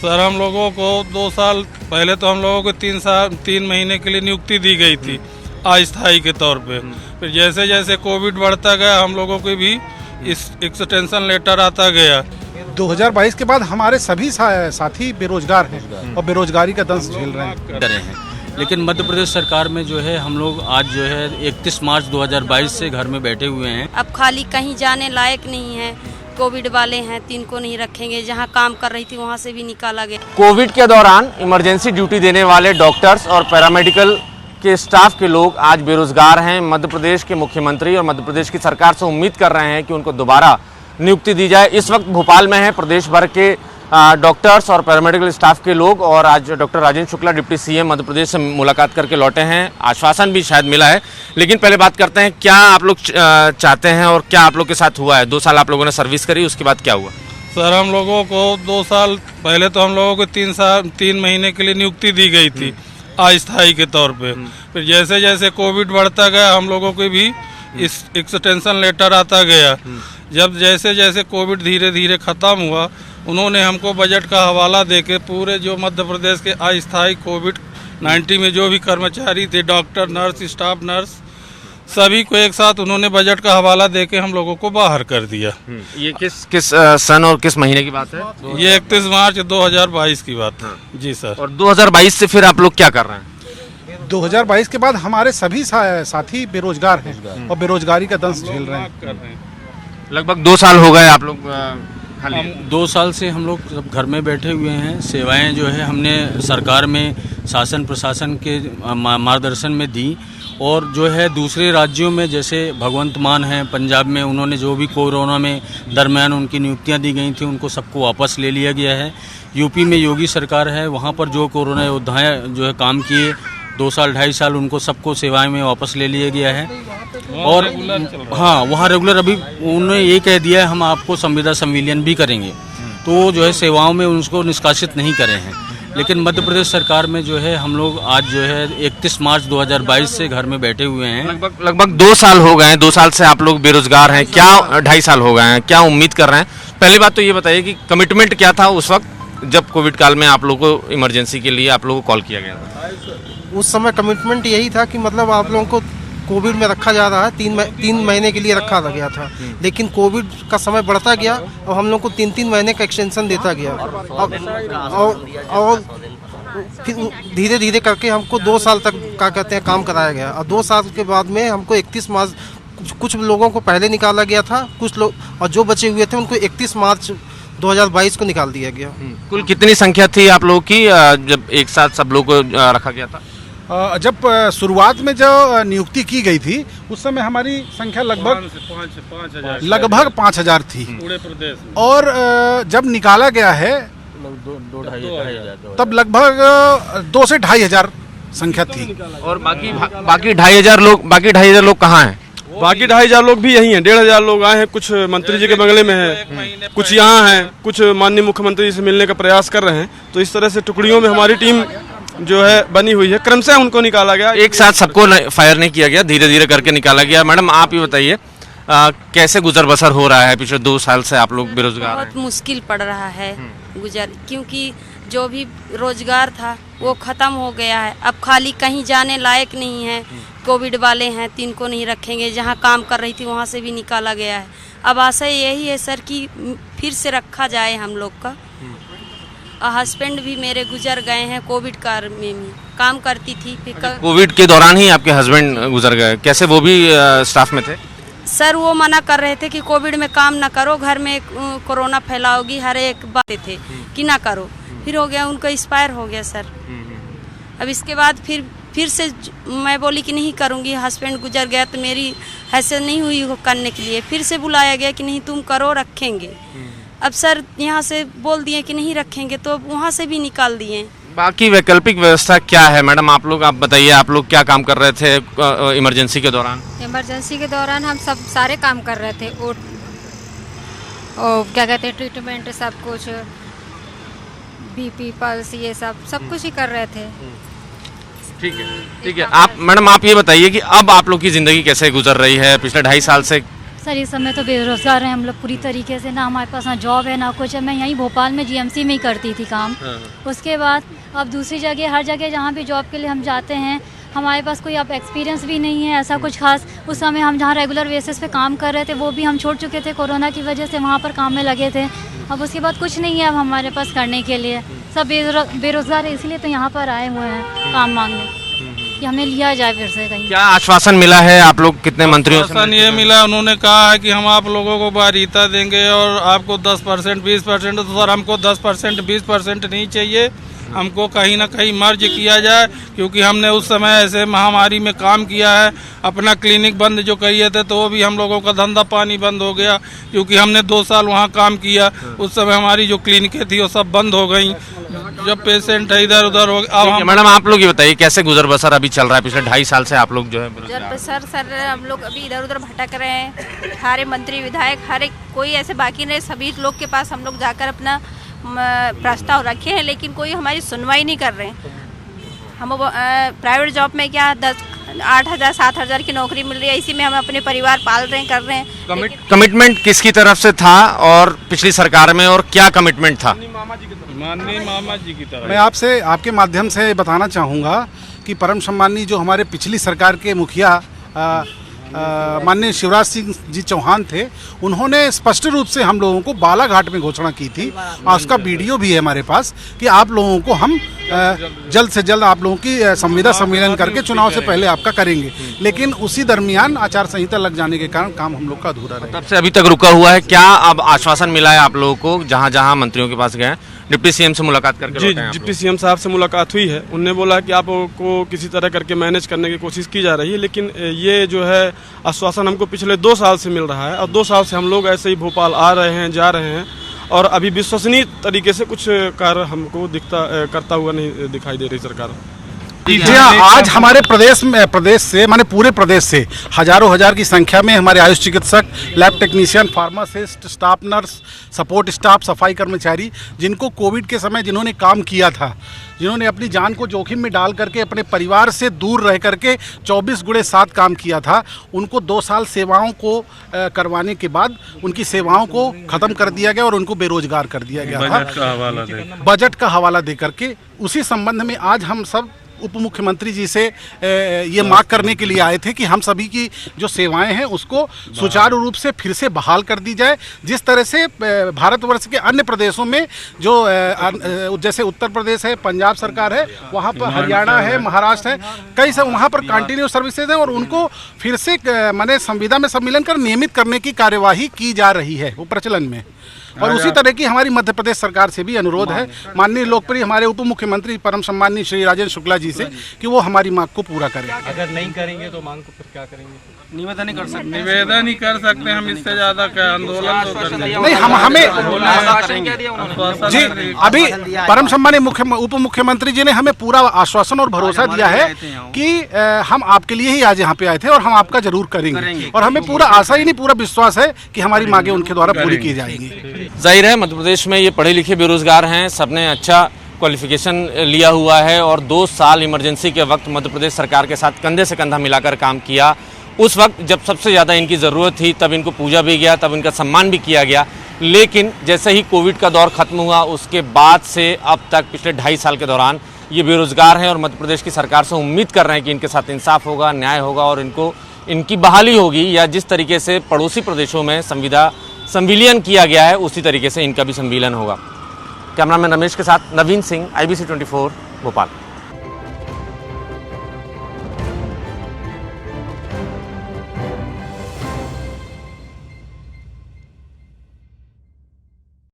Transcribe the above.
Sir हम लोगों को 2 साल पहले तो हम लोगों को 3 महीने के लिए नियुक्ति दी गई थी अस्थायी के तौर पे। फिर जैसे जैसे कोविड बढ़ता गया हम लोगों को भी इस एक्सटेंशन लेटर आता गया। 2022 के बाद हमारे सभी साथी बेरोजगार हैं और बेरोजगारी का दंश झेल रहे हैं। लेकिन मध्य प्रदेश सरकार में जो है हम लोग आज जो है 31 मार्च 2022 से घर में बैठे हुए हैं। अब खाली कहीं जाने लायक नहीं है। कोविड वाले हैं 3 को नहीं रखेंगे। जहां काम कर रही थी वहां से भी निकाला गया। कोविड के दौरान इमरजेंसी ड्यूटी देने वाले डॉक्टर्स और पैरामेडिकल के स्टाफ के लोग आज बेरोजगार हैं। मध्य प्रदेश के मुख्यमंत्री और मध्य प्रदेश की सरकार से उम्मीद कर रहे हैं कि उनको दोबारा नियुक्ति दी जाए। इस वक्त भोपाल में है प्रदेश भर के डॉक्टर्स और पैरामेडिकल स्टाफ के लोग और आज doctor Rajendra Shukla deputy CM Madhya Pradesh से मुलाकात करके लौटे हैं। आश्वासन भी शायद मिला है, लेकिन पहले बात करते हैं क्या आप लोग चाहते हैं और क्या आप लोग के साथ हुआ है। 2 साल आप लोगों ने सर्विस करी, उसके बाद क्या हुआ? सर हम लोगों को 2 साल पहले तो हम लोगों को 3 महीने के लिए नियुक्ति दी गई थी अस्थायी के तौर पे। फिर जैसे जैसे कोविड बढ़ता गया हम लोगों को भी इस एक्सटेंशन लेटर आता गया। जब जैसे जैसे कोविड धीरे धीरे ख़त्म हुआ उन्होंने हमको बजट का हवाला देके पूरे जो मध्य प्रदेश के अस्थायी कोविड-19 में जो भी कर्मचारी थे, डॉक्टर, नर्स, स्टाफ नर्स, सभी को एक साथ उन्होंने बजट का हवाला देके हम लोगों को बाहर कर दिया। ये किस सन और किस महीने की बात है? ये 31 मार्च 2022 की बात है। जी सर। और 2022 से फिर आप लोग क्या कर रहे हैं? 2022 के बाद हमारे सभी साथी बेरोजगार हैं और बेरोजगारी का दंश झेल रहे हैं। लगभग 2 साल हो गए आप लोग हम 2 साल से हम लोग सब घर में बैठे हुए हैं। सेवाएं जो है हमने सरकार में शासन प्रशासन के मार्गदर्शन में दी और जो है दूसरे राज्यों में जैसे भगवंत मान है पंजाब में, उन्होंने जो भी कोरोना में दरमियान उनकी नियुक्तियां दी गई थी उनको सबको वापस ले लिया गया है। यूपी में योगी सरकार है, वहाँ पर जो कोरोना योद्धाएं जो है काम किए 2 साल 2.5 साल उनको सबको सेवाएं में वापस ले लिया गया है। और हाँ वहाँ रेगुलर अभी उन्होंने ये कह दिया है हम आपको संविदा संविलियन भी करेंगे, तो जो है सेवाओं में उसको निष्कासित नहीं करे हैं। लेकिन मध्य प्रदेश सरकार में जो है हम लोग आज जो है 31 मार्च 2022 से घर में बैठे हुए हैं। लगभग 2 साल हो गए हैं। 2 साल से आप लोग बेरोजगार हैं, क्या 2.5 साल हो गए हैं, क्या उम्मीद कर रहे हैं? पहली बात तो ये बताइए कि कमिटमेंट क्या था उस वक्त जब कोविड काल में आप लोगों को इमरजेंसी के लिए आप लोगों को कॉल किया गया था? उस समय कमिटमेंट यही था कि मतलब आप लोगों को कोविड में रखा जा रहा है, 3 महीने के लिए रखा गया था, लेकिन कोविड का समय बढ़ता गया और हम लोग को 3 महीने का एक्सटेंशन देता गया और फिर धीरे धीरे करके हमको 2 साल तक क्या कहते हैं काम कराया गया। और 2 साल के बाद में हमको 31 मार्च कुछ लोगों को पहले निकाला गया था, कुछ लोग और जो बचे हुए थे उनको 31 मार्च 2022 को निकाल दिया गया। कुल कितनी संख्या थी आप लोगों की जब एक साथ सब लोग को रखा गया था? जब शुरुआत में जो नियुक्ति की गई थी उस समय हमारी संख्या लगभग 5,000 थी पूरे प्रदेश में। और जब निकाला गया है तब लगभग 2 से 2,500 संख्या थी। और बाकी 2,500 लोग कहाँ हैं? बाकी 2,500 लोग भी यही हैं। 1,500 लोग आए हैं, कुछ मंत्री जी के बंगले में हैं, कुछ यहाँ हैं, कुछ माननीय मुख्यमंत्री जी से मिलने का प्रयास कर रहे हैं। तो इस तरह से टुकड़ियों में हमारी टीम जो है बनी हुई है, क्रमशः उनको निकाला गया। एक साथ सबको फायर नहीं किया गया, धीरे धीरे करके निकाला गया। मैडम आप ये बताइए कैसे गुजर बसर हो रहा है? पिछले 2 साल से आप लोग बेरोजगार हैं। बहुत मुश्किल पड़ रहा है गुजर, क्योंकि जो भी रोजगार था वो खत्म हो गया है। अब खाली कहीं जाने लायक नहीं है। कोविड वाले हैं 3 को नहीं रखेंगे। जहां काम कर रही थी वहां से भी निकाला गया है। अब आशा यही है सर कि फिर से रखा जाए हम लोग का। हस्बैंड भी मेरे गुजर गए हैं कोविड काल में भी काम करती थी। कोविड के दौरान ही आपके हस्बैंड गुजर गए? कैसे, वो भी स्टाफ में थे? सर वो मना कर रहे थे कि कोविड में काम ना करो, घर में कोरोना फैलाओगी, हर एक बात थे कि ना करो। फिर हो गया, उनको एक्सपायर हो गया सर। अब इसके बाद फिर से मैं बोली कि नहीं करूँगी। हस्बैंड गुजर गया तो मेरी हैसियत नहीं हुई करने के लिए। फिर से बुलाया गया कि नहीं तुम करो, रखेंगे। अब सर यहाँ से बोल दिए कि नहीं रखेंगे, तो वहाँ से भी निकाल दिए। बाकी वैकल्पिक व्यवस्था क्या है मैडम? आप बताइए, आप लोग क्या काम कर रहे थे इमरजेंसी के दौरान? इमरजेंसी के दौरान हम सब सारे काम कर रहे थे। और क्या कहते हैं, ट्रीटमेंट, सब कुछ, बीपी, पल्स, ये सब कुछ ही कर रहे थे। ठीक है। आप मैडम आप ये बताइए कि अब आप लोग की ज़िंदगी कैसे गुजर रही है? पिछले 2.5 साल से सर इस समय तो बेरोज़गार हैं हम लोग पूरी तरीके से, ना हमारे पास ना जॉब है ना कुछ है। मैं यहीं भोपाल में जीएमसी में ही करती थी काम। उसके बाद अब दूसरी जगह, हर जगह जहाँ भी जॉब के लिए हम जाते हैं, हमारे पास कोई अब एक्सपीरियंस भी नहीं है ऐसा कुछ खास। उस समय हम जहाँ रेगुलर बेसिस पे काम कर रहे थे वो भी हम छोड़ चुके थे कोरोना की वजह से, वहाँ पर काम में लगे थे। अब उसके बाद कुछ नहीं है अब हमारे पास करने के लिए, सब बेरोज़गार है, इसलिए तो यहाँ पर आए हुए हैं काम मांगने कि हमें लिया जाए फिर से कहीं। क्या आश्वासन मिला है आप लोग कितने मंत्रियों से? आश्वासन ये मिला, उन्होंने कहा है कि हम आप लोगों को वरीयता देंगे और आपको 10% 20%, तो सर हमको 10% 20% नहीं चाहिए, हमको कहीं ना कहीं मर्ज किया जाए, क्योंकि हमने उस समय ऐसे महामारी में काम किया है। अपना क्लिनिक बंद जो किए थे तो वो भी हम लोगों का धंधा पानी बंद हो गया, क्योंकि हमने 2 साल वहाँ काम किया। उस समय हमारी जो क्लिनिकें थी वो सब बंद हो गई, जब पेशेंट इधर उधर हो गए। अब मैडम आप लोग ये बताइए कैसे गुजर बसर अभी चल रहा है? पिछले 2.5 साल से आप लोग जो है सर हम लोग अभी इधर उधर भटक रहे हैं। सारे मंत्री विधायक हर एक कोई ऐसे बाकी नहीं, सभी लोग के पास हम लोग जाकर अपना प्रस्ताव रखे हैं, लेकिन कोई हमारी सुनवाई नहीं कर रहे हैं। हम प्राइवेट जॉब में क्या 8,000 7,000 की नौकरी मिल रही है, इसी में हम अपने परिवार पाल रहे हैं, कर रहे हैं। कमिटमेंट किसकी तरफ से था और पिछली सरकार में, और क्या कमिटमेंट था? माननीय मामा जी की तरह। मैं आपसे आपके माध्यम से बताना चाहूँगा कि परम सम्मानी जो हमारे पिछली सरकार के मुखिया माननीय शिवराज सिंह जी चौहान थे, उन्होंने स्पष्ट रूप से हम लोगों को बालाघाट में घोषणा की थी, और उसका वीडियो भी है हमारे पास, कि आप लोगों को हम जल्द से जल्द आप लोगों की संविदा सम्मेलन करके चुनाव से पहले आपका करेंगे। लेकिन उसी दरमियान आचार संहिता लग जाने के कारण काम हम लोग का अधूरा रहा। तब से अभी तक रुका हुआ है। क्या अब आश्वासन मिला है आप लोगों को जहाँ जहाँ मंत्रियों के पास गए? डिप्टी सीएम से मुलाकात करके? जी, डिप्टी सीएम साहब से मुलाकात हुई है। उन्होंने बोला कि आपको किसी तरह करके मैनेज करने की कोशिश की जा रही है, लेकिन ये जो है आश्वासन हमको पिछले 2 साल से मिल रहा है, और 2 साल से हम लोग ऐसे ही भोपाल आ रहे हैं, जा रहे हैं, और अभी विश्वसनीय तरीके से कुछ कार्य हमको करता हुआ नहीं दिखाई दे रही सरकार। जी हाँ, आज हमारे प्रदेश से माने पूरे प्रदेश से हजारों हजार की संख्या में हमारे आयुष चिकित्सक, lab technician, pharmacist, staff nurse, support staff, सफाई कर्मचारी, जिनको कोविड के समय जिन्होंने काम किया था, जिन्होंने अपनी जान को जोखिम में डाल करके अपने परिवार से दूर रह करके 24/7 काम किया था, उनको 2 साल सेवाओं को करवाने के बाद उनकी सेवाओं को ख़त्म कर दिया गया और उनको बेरोजगार कर दिया गया था बजट का हवाला दे करके। उसी संबंध में आज हम सब उप मुख्यमंत्री जी से ये मांग करने के लिए आए थे कि हम सभी की जो सेवाएं हैं उसको सुचारू रूप से फिर से बहाल कर दी जाए। जिस तरह से भारतवर्ष के अन्य प्रदेशों में जो जैसे उत्तर प्रदेश है, पंजाब सरकार है, वहाँ पर हरियाणा है, महाराष्ट्र है, कई सब वहाँ पर कंटिन्यू सर्विसेज हैं, और उनको फिर से माने संविदा में सम्मिलन कर नियमित करने की कार्यवाही की जा रही है वो प्रचलन में। और उसी तरह की हमारी मध्य प्रदेश सरकार से भी अनुरोध है माननीय लोकप्रिय हमारे उप मुख्यमंत्री परम सम्माननीय श्री राजेंद्र शुक्ला जी से कि वो हमारी मांग को पूरा करें। अगर नहीं करेंगे तो मांग को फिर क्या करेंगे? निवेदन ही कर सकते, निवेदन ही कर सकते हैं हम, इससे ज्यादा क्या आंदोलन तो कर नहीं। हम हमें जी अभी परम सम्माननीय उप मुख्यमंत्री जी ने हमें पूरा आश्वासन और भरोसा दिया है कि हम आपके लिए ही आज यहाँ पे आए थे और हम आपका जरूर करेंगे, और हमें पूरा आशा ही नहीं पूरा विश्वास है कि हमारी मांगे उनके द्वारा पूरी की जाएंगी। जाहिर है मध्य प्रदेश में ये पढ़े लिखे बेरोजगार हैं, सबने अच्छा क्वालिफिकेशन लिया हुआ है, और 2 साल इमरजेंसी के वक्त मध्य प्रदेश सरकार के साथ कंधे से कंधा मिलाकर काम किया। उस वक्त जब सबसे ज़्यादा इनकी ज़रूरत थी तब इनको पूजा भी गया, तब इनका सम्मान भी किया गया। लेकिन जैसे ही कोविड का दौर खत्म हुआ उसके बाद से अब तक पिछले 2.5 साल के दौरान ये बेरोजगार हैं, और मध्य प्रदेश की सरकार से उम्मीद कर रहे हैं कि इनके साथ इंसाफ होगा, न्याय होगा, और इनकी बहाली होगी, या जिस तरीके से पड़ोसी प्रदेशों में संविलियन किया गया है उसी तरीके से इनका भी संविलियन होगा। कैमरामैन रमेश के साथ नवीन सिंह, IBC 24 भोपाल।